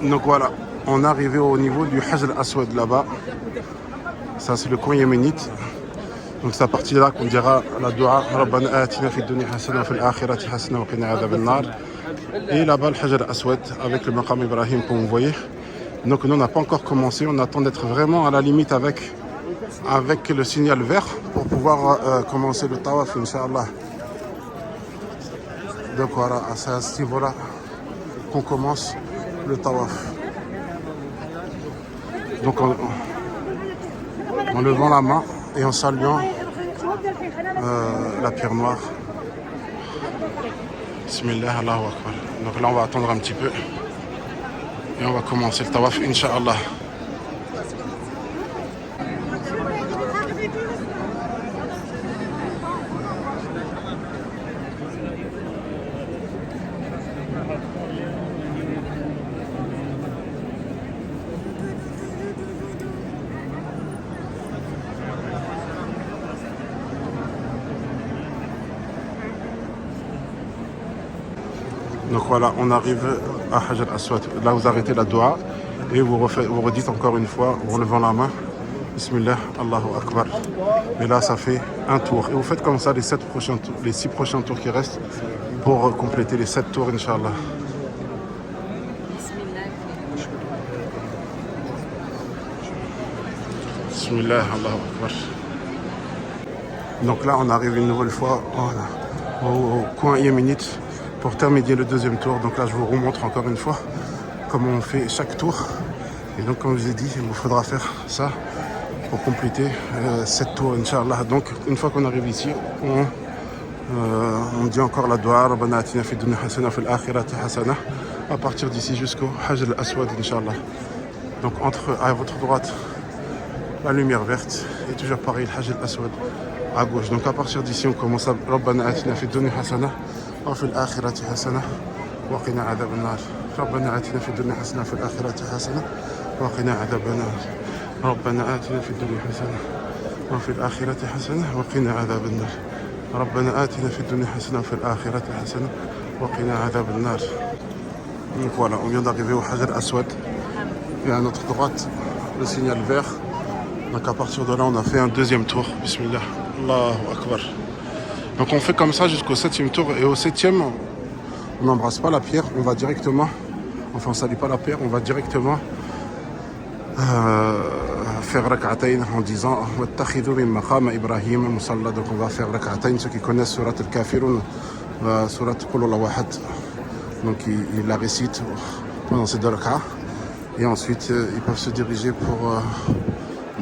Donc voilà, on est arrivé au niveau du Hajj al-Aswad là-bas. Ça c'est le coin yéménite. Donc c'est à partir de là qu'on dira la dua Rabbana atina fid dunya hasana wa fil akhirati hasana wa qina adhaban nar. Et là-bas le Hajj al-Aswad avec le maqam Ibrahim comme vous voyez. Donc nous on n'a pas encore commencé, on attend d'être vraiment à la limite avec le signal vert pour pouvoir commencer le tawaf Inch'Allah. Donc voilà, c'est à ce niveau-là qu'on commence le tawaf. Donc en levant la main et en saluant la pierre noire. Bismillah, Allahu Akbar. Donc là on va attendre un petit peu et on va commencer le tawaf Inch'Allah. Donc voilà, on arrive à Hajj al-Aswad. Là, vous arrêtez la dua et vous redites encore une fois, en relevant la main, Bismillah, Allahu Akbar. Et là, ça fait un tour. Et vous faites comme ça les 6 prochains tours qui restent pour compléter les 7 tours, Inch'Allah. Bismillah, Allahu Akbar. Donc là, on arrive une nouvelle fois au coin yéménite pour terminer le deuxième tour. Donc là, je vous remontre encore une fois comment on fait chaque tour. Et donc, comme je vous ai dit, il vous faudra faire ça pour compléter 7 tours, Inch'Allah. Donc, une fois qu'on arrive ici, on dit encore la dua Rabbana atina fid dunya hasana fil akhirati hasana à partir d'ici jusqu'au Hajj al-Aswad, Inch'Allah. Donc, à votre droite, la lumière verte. Et toujours pareil, le Hajj al-Aswad à gauche. Donc, à partir d'ici, on commence à Rabbana atina fid dunya hasana وفي الآخرة حسنة وقنا عذاب النار ربنا آتنا في الدنيا حسنة وفي الآخرة حسنة وقنا عذاب النار ربنا آتنا في الدنيا حسنة وفي الآخرة حسنة وقنا عذاب النار ربنا آتنا في الدنيا حسنة وفي الآخرة حسنة وقنا عذاب النار. Donc voilà, on vient d'arriver au Hajj al-Aswad et à notre droite le signal vert. Donc à partir de là on a fait un deuxième tour. Bismillah, Allahu Akbar. Donc on fait comme ça jusqu'au 7e tour. Et au 7e, on n'embrasse pas la pierre, on va directement, enfin on ne salue pas la pierre, on va directement faire rak'atayn en disant Wattakhidhu min maqam Ibrahim musalla. Donc on va faire rak'atayn, ceux qui connaissent surat al-Kafirun, surat Qul Huwallahu Ahad. Donc ils la récitent pendant ces 2 rak'as. Et ensuite ils peuvent se diriger pour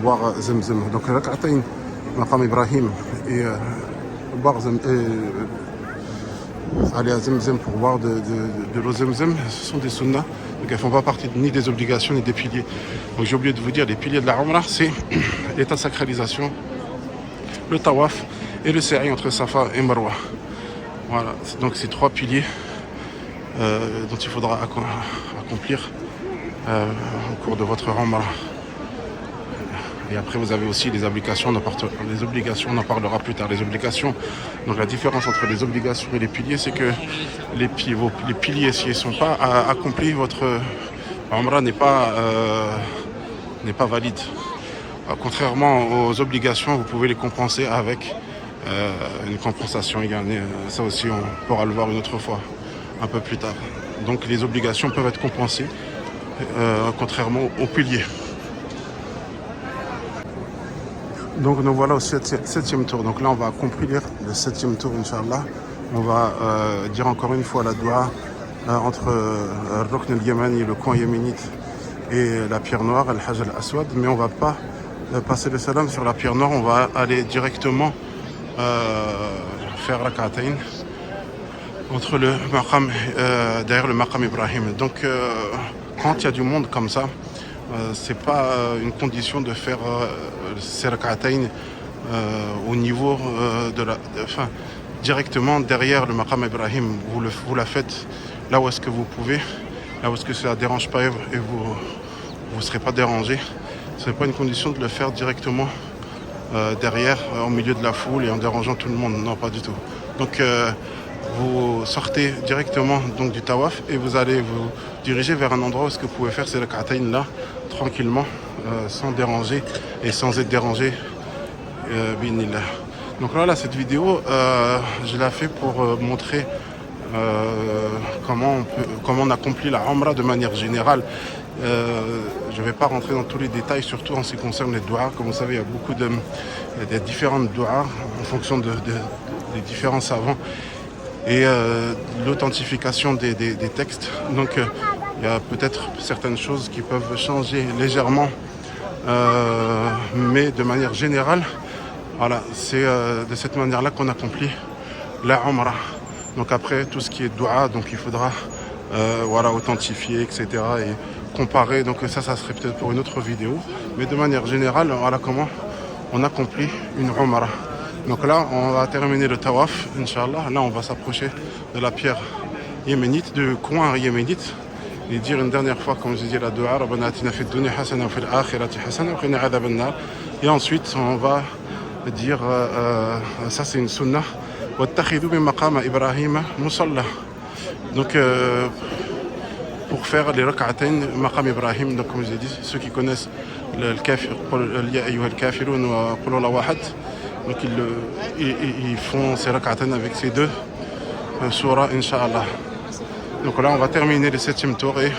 boire Zamzam. Donc rak'atayn maqam Ibrahim et aller à Zemzem pour boire de l'eau Zemzem, ce sont des sunnahs, donc elles ne font pas partie ni des obligations ni des piliers. Donc j'ai oublié de vous dire, les piliers de la Umrah, c'est l'état de sacralisation, le tawaf et le sa'i entre Safa et Marwa. Voilà, donc ces 3 piliers dont il faudra accomplir au cours de votre Umrah. Et après, vous avez aussi les obligations, on en parlera plus tard, les obligations. Donc la différence entre les obligations et les piliers, c'est que les piliers, s'ils ne sont pas accomplis, votre Umrah n'est pas valide. Contrairement aux obligations, vous pouvez les compenser avec une compensation. Ça aussi, on pourra le voir une autre fois, un peu plus tard. Donc les obligations peuvent être compensées, contrairement aux piliers. Donc nous voilà au 7e tour. Donc là on va accomplir le 7e tour, Inch'Allah. On va dire encore une fois la dua entre Rukn al-Yamani, le coin yéménite, et la pierre noire, Al-Hajj al-Aswad. Mais on ne va pas passer le salam sur la pierre noire. On va aller directement faire rak'atayn entre le maqam, derrière le maqam Ibrahim. Donc quand il y a du monde comme ça, c'est pas une condition de faire ces rak'atayn au niveau directement derrière le maqam Ibrahim. Vous la faites là où est-ce que vous pouvez, là où est-ce que ça ne dérange pas et vous ne serez pas dérangé. Ce n'est pas une condition de le faire directement derrière, au milieu de la foule et en dérangeant tout le monde. Non, pas du tout. Donc vous sortez directement donc du tawaf et vous allez vous diriger vers un endroit où ce que vous pouvez faire ces rak'atayn là tranquillement, sans déranger et sans être dérangé. Binillah. Donc là, cette vidéo, je l'ai fait pour montrer comment on accomplit la Umrah de manière générale. Je ne vais pas rentrer dans tous les détails, surtout en ce qui concerne les douas. Comme vous savez, il y a beaucoup de différentes douas en fonction des différents savants et l'authentification des textes. Donc il y a peut-être certaines choses qui peuvent changer légèrement, mais de manière générale, voilà, c'est de cette manière-là qu'on accomplit la Umrah. Donc après, tout ce qui est doua, donc il faudra voilà, authentifier, etc. et comparer. Donc ça serait peut-être pour une autre vidéo. Mais de manière générale, voilà comment on accomplit une Umrah. Donc là, on va terminer le tawaf, Inch'Allah. Là, on va s'approcher de la pierre yéménite, du coin yéménite, et dire une dernière fois, comme je dis, la dua, Rabbana atina fid dunya hasana wa fil akhirati hasana wa qina adhaban nar. Et ensuite, on va dire, ça c'est une sunnah, wattakhidhu min maqama Ibrahim musalla. Donc, pour faire les rak'atayn maqam Ibrahim, donc comme je l'ai dit, ceux qui connaissent le kafir, ya ayyuha al-kafirun wa qul huwa wahad, donc ils font ces rak'atayn avec ces deux surahs, Inch'Allah. Donc là, on va terminer le 7e tour et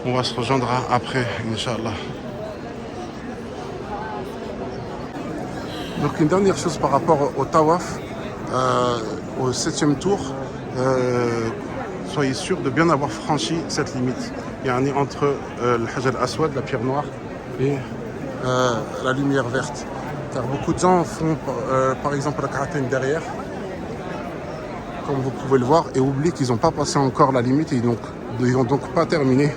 on va se rejoindre après, Inch'Allah. Donc une dernière chose par rapport au tawaf, au 7e tour, soyez sûr de bien avoir franchi cette limite. Il y a un lien entre le Hajar al-Aswad, la pierre noire, et la lumière verte. Car beaucoup de gens font par exemple la rak'atayn derrière, comme vous pouvez le voir, et oublient qu'ils n'ont pas passé encore la limite et ils n'ont donc pas terminé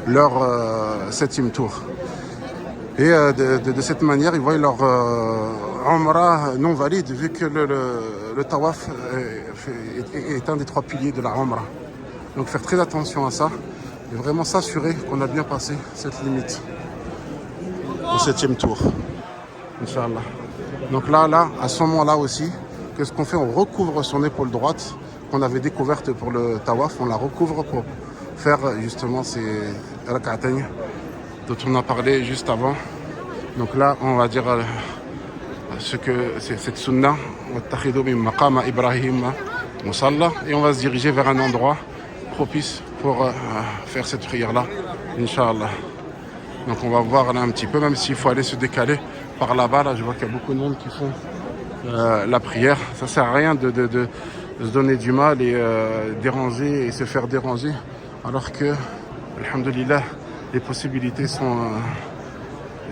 leur 7e tour. Et de cette manière, ils voient leur Umrah non valide, vu que le tawaf est un des 3 piliers de la Umrah. Donc faire très attention à ça et vraiment s'assurer qu'on a bien passé cette limite au 7e tour, Inch'Allah. Donc là, à ce moment-là aussi, qu'est-ce qu'on fait? On recouvre son épaule droite qu'on avait découverte pour le tawaf, on la recouvre pour faire justement ces rak'atayn dont on a parlé juste avant. Donc là, on va dire ce que c'est cette sunnah, wattakhidhu min maqama Ibrahim musalla, et on va se diriger vers un endroit propice pour faire cette prière-là, Inch'Allah. Donc on va voir là un petit peu, même s'il faut aller se décaler par là-bas. Là, je vois qu'il y a beaucoup de monde qui font la prière. Ça sert à rien de se donner du mal et déranger et se faire déranger, alors que, alhamdoulilah, les possibilités sont...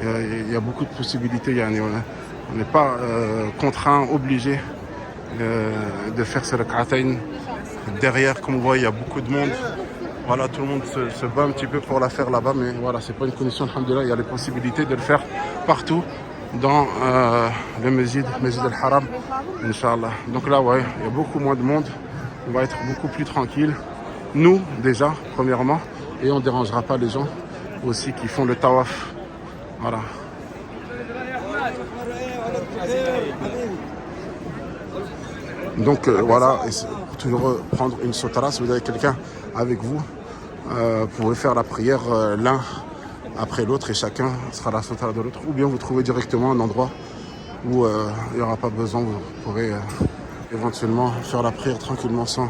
il y a beaucoup de possibilités. On n'est pas contraint, obligé de faire ce rak'atayn. Derrière, comme vous voyez, il y a beaucoup de monde. Voilà, tout le monde se bat un petit peu pour la faire là-bas, mais voilà, c'est pas une condition, alhamdoulilah. Il y a les possibilités de le faire partout dans le Masjid al-Haram, Inch'Allah. Donc là, ouais, il y a beaucoup moins de monde. On va être beaucoup plus tranquille. Nous, déjà, premièrement, et on ne dérangera pas les gens aussi qui font le tawaf. Voilà. Donc voilà, et toujours prendre une sotara. Si vous avez quelqu'un avec vous, vous pouvez faire la prière l'un après l'autre et chacun sera la sotara de l'autre. Ou bien vous trouvez directement un endroit où il n'y aura pas besoin, vous pourrez éventuellement faire la prière tranquillement sans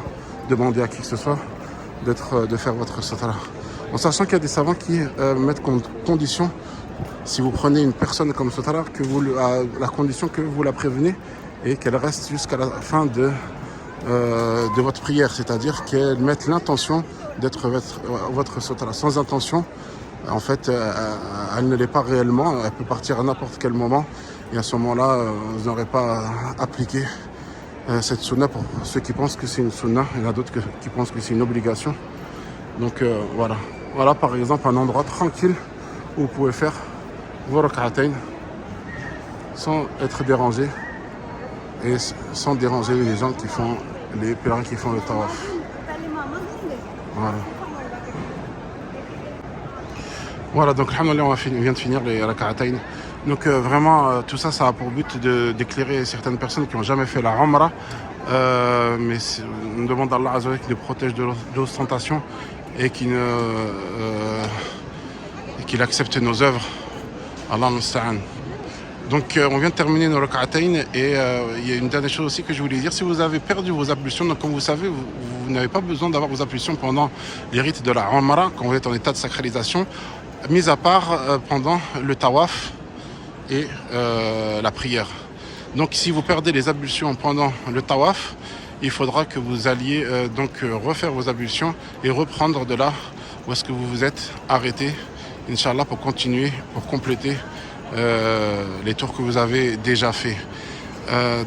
demander à qui que ce soit de faire votre sotara. En sachant qu'il y a des savants qui mettent comme condition, si vous prenez une personne comme sotara, que la condition que vous la prévenez et qu'elle reste jusqu'à la fin de votre prière, c'est-à-dire qu'elle mette l'intention d'être votre sotara. Sans intention, en fait, elle ne l'est pas réellement, elle peut partir à n'importe quel moment, et à ce moment-là, vous n'aurez pas appliqué cette sunna. Pour ceux qui pensent que c'est une sunna, il y en a d'autres qui pensent que c'est une obligation. Donc voilà. Voilà par exemple un endroit tranquille où vous pouvez faire vos rak'atayn sans être dérangé et sans déranger les gens qui font, les pèlerins qui font le tawaf. Voilà. Voilà, donc alhamdoulilah, on vient de finir les rak'atayn. Donc vraiment, tout ça, ça a pour but d'éclairer certaines personnes qui n'ont jamais fait la Umrah Mais on demande à Allah Azza wa Jalla qu'il nous protège de l'ostentation et qu'il accepte nos œuvres. Allah musta'an. Donc on vient de terminer nos rak'atayn et il y a une dernière chose aussi que je voulais dire. Si vous avez perdu vos ablutions, donc comme vous savez, vous n'avez pas besoin d'avoir vos ablutions pendant les rites de la Umrah, quand vous êtes en état de sacralisation, mis à part pendant le tawaf et la prière. Donc si vous perdez les ablutions pendant le tawaf, il faudra que vous alliez refaire vos ablutions et reprendre de là où est-ce que vous vous êtes arrêté, Inch'Allah, pour continuer, pour compléter les tours que vous avez déjà fait.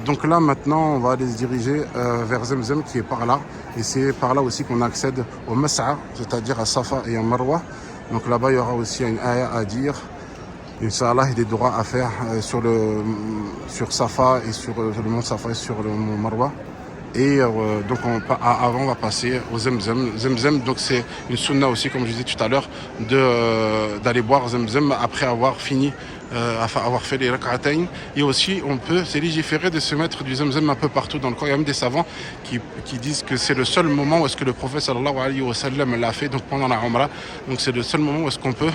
Donc là maintenant on va aller se diriger vers Zemzem qui est par là, et c'est par là aussi qu'on accède au Mas'a, c'est-à-dire à Safa et à Marwa. Donc là-bas il y aura aussi une ayah à dire, Inch'Allah, et des droits à faire sur Safa et sur le mont Safa et sur le mont Marwa. Et donc avant on va passer au Zemzem. Zemzem, donc c'est une sunna aussi, comme je disais tout à l'heure, d'aller boire Zemzem après avoir fini, avoir fait les rak'atayn. Et aussi c'est légiféré de se mettre du Zemzem un peu partout dans le corps. Il y a même des savants qui disent que c'est le seul moment où est-ce que le prophète sallallahu alayhi wa sallam l'a fait, donc pendant la Umrah. Donc c'est le seul moment où est-ce qu'on peut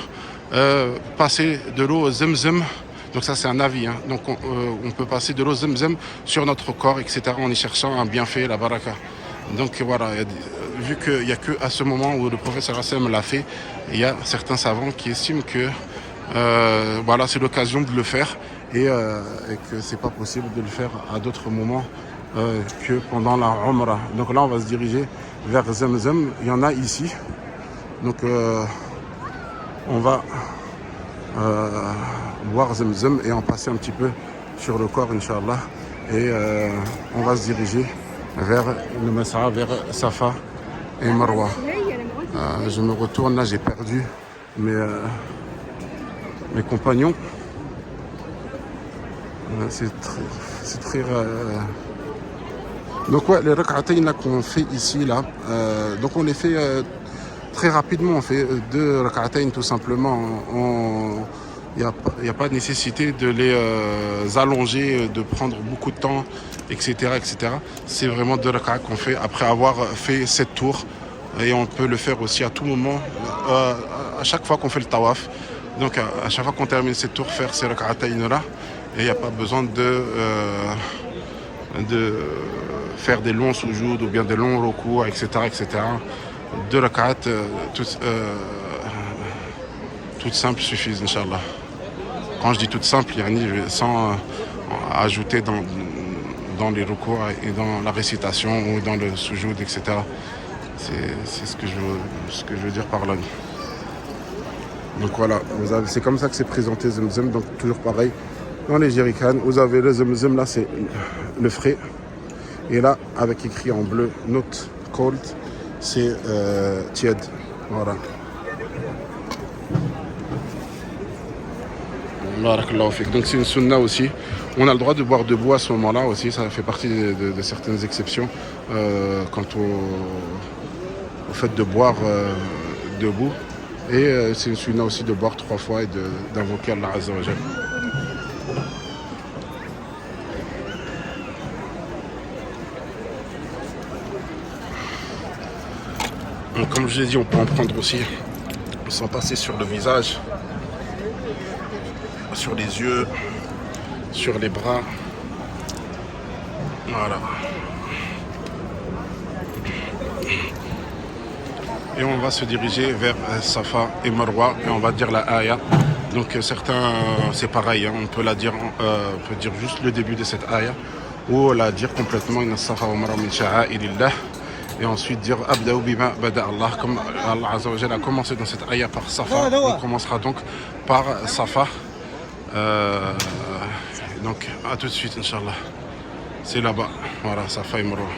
passer de l'eau au Zemzem. Donc ça c'est un avis, hein. Donc on peut passer de l'eau Zemzem sur notre corps, etc. en y cherchant un bienfait, la baraka. Donc voilà, vu qu'il n'y a que à ce moment où le prophète sallallahu alayhi wa sallam l'a fait, il y a certains savants qui estiment que voilà, c'est l'occasion de le faire et que c'est pas possible de le faire à d'autres moments que pendant la Umrah. Donc là on va se diriger vers Zemzem, il y en a ici. Donc on va boire Zemzem et en passer un petit peu sur le corps, Inch'Allah. Et on va se diriger vers le Mas'a, vers Safa et Marwa. Je me retourne, là j'ai perdu mes compagnons. C'est très donc ouais, les rak'atayn qu'on fait ici là, donc on les fait très rapidement. On fait 2 rak'atayn tout simplement. Il n'y a pas de nécessité de les allonger, de prendre beaucoup de temps, etc. etc. C'est vraiment 2 rak'at qu'on fait après avoir fait 7 tours. Et on peut le faire aussi à tout moment, à chaque fois qu'on fait le tawaf. Donc à chaque fois qu'on termine 7 tours, faire ces rak'atayn là. Et il n'y a pas besoin de faire des longs soujoud ou bien des longs recours, etc. etc. 2 rak'at toutes simples suffisent, Inch'Allah. Quand je dis toutes simples, sans ajouter dans les recours et dans la récitation ou dans le soujoud, etc. C'est ce que je veux dire par là. Donc voilà, c'est comme ça que c'est présenté Zemzem, donc toujours pareil. Dans les jerrycans, vous avez le Zemzem, là c'est le frais. Et là, avec écrit en bleu, not cold, c'est tiède. Voilà. Donc c'est une sunna aussi. On a le droit de boire debout à ce moment-là aussi. Ça fait partie de certaines exceptions quant au fait de boire debout. Et c'est une sunna aussi de boire 3 fois et d'invoquer Allah Azza wa Jal. Donc, comme je l'ai dit, on peut en prendre aussi sans passer sur le visage, sur les yeux, sur les bras. Voilà. Et on va se diriger vers Safa et Marwa et on va dire la ayah. Donc certains, c'est pareil, hein, on peut dire juste le début de cette ayah ou la dire complètement, inna Safa wa Marwa min sha'airillah. Et ensuite dire Abda'u bima bada Allah, comme Allah Azza wa Jalla a commencé dans cette ayah par Safa. On commencera donc par Safa. Donc à tout de suite, Inch'Allah. C'est là-bas. Voilà, Safa et Marwa.